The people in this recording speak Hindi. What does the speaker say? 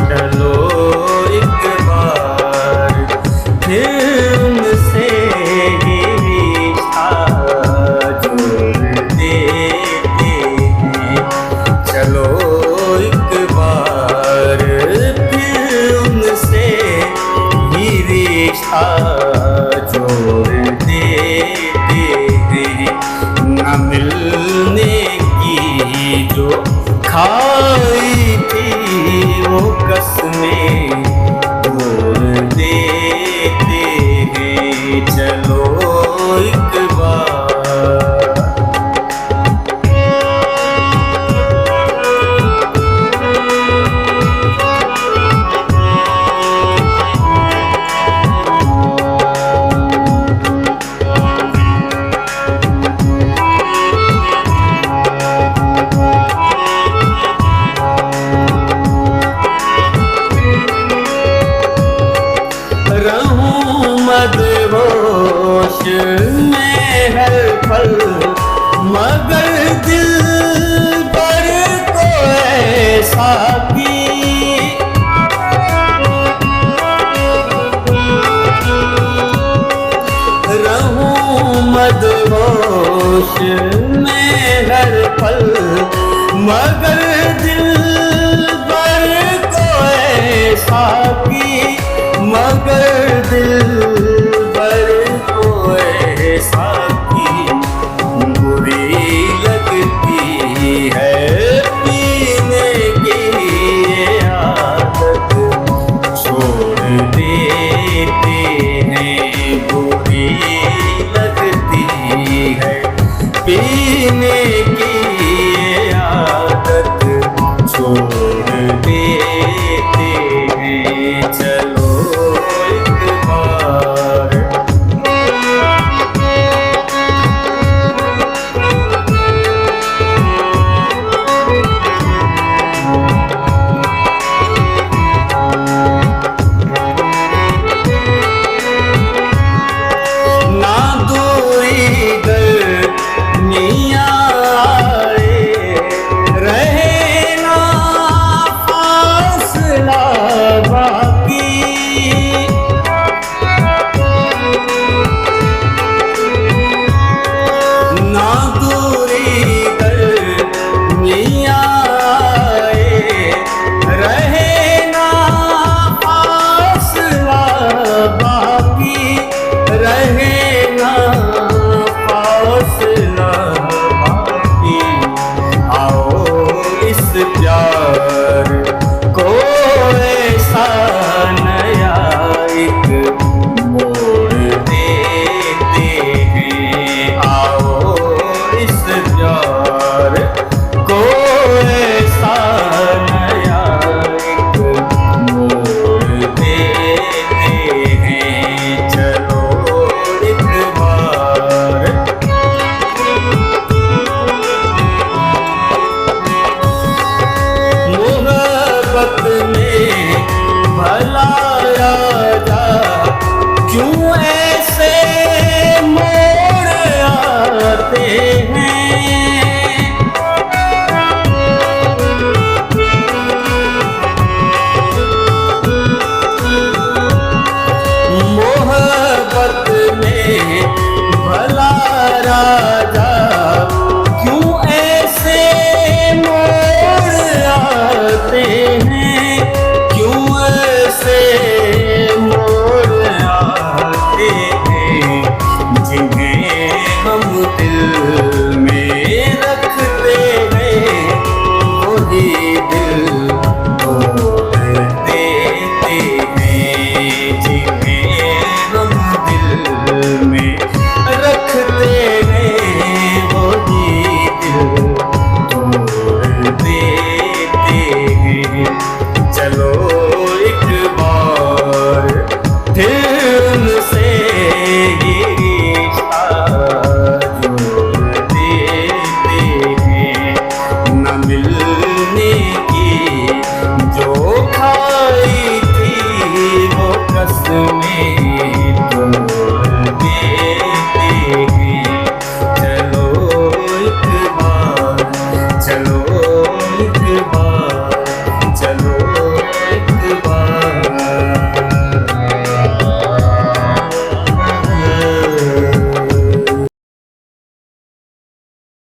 चलो एक बार फिर उनसे ही रिश्ता जोड़ देते हैं। चलो एक बार फिर उनसे ही रिश्ता जोड़ देते हैं। न मिलने की जो खाई थी वो कसमें तोड़ देते हैं। चलो एक बार रहूं मदहोश में हर पल, मगर दिल पर को ऐसा की रहूं मदहोश में हर पल, मगर दिल पर को ऐसा की, मगर दिल पर को ऐसा की। बुरी लगती है पीने की ये आदत छोड़ देते हैं। बुरी लगती है पीने की ये आदत छोड़ देते हैं। चलो एक बार ना दूरी गर्मियाँ आए, रहे ना फासला बाकी। ना दूरी गर्मियाँ आए, रहे ना फासला बाकी, रहे ना फासला बाकी। आओ इस प्यार को ऐसा नया एक मोड़ देते हैं। आओ इस प्यार को ऐसा नया एक मोड़ देते हैं। चलो एक बार मोहब्बत में भला राजा क्यों ऐसे मोड़ आते हैं। मोहब्बत में भला राजा क्यों ऐसे मोड़ आते हैं। क्यों ऐसे मोड़ आते हैं। जिन्हें हम दिल पढ़ो एक बार।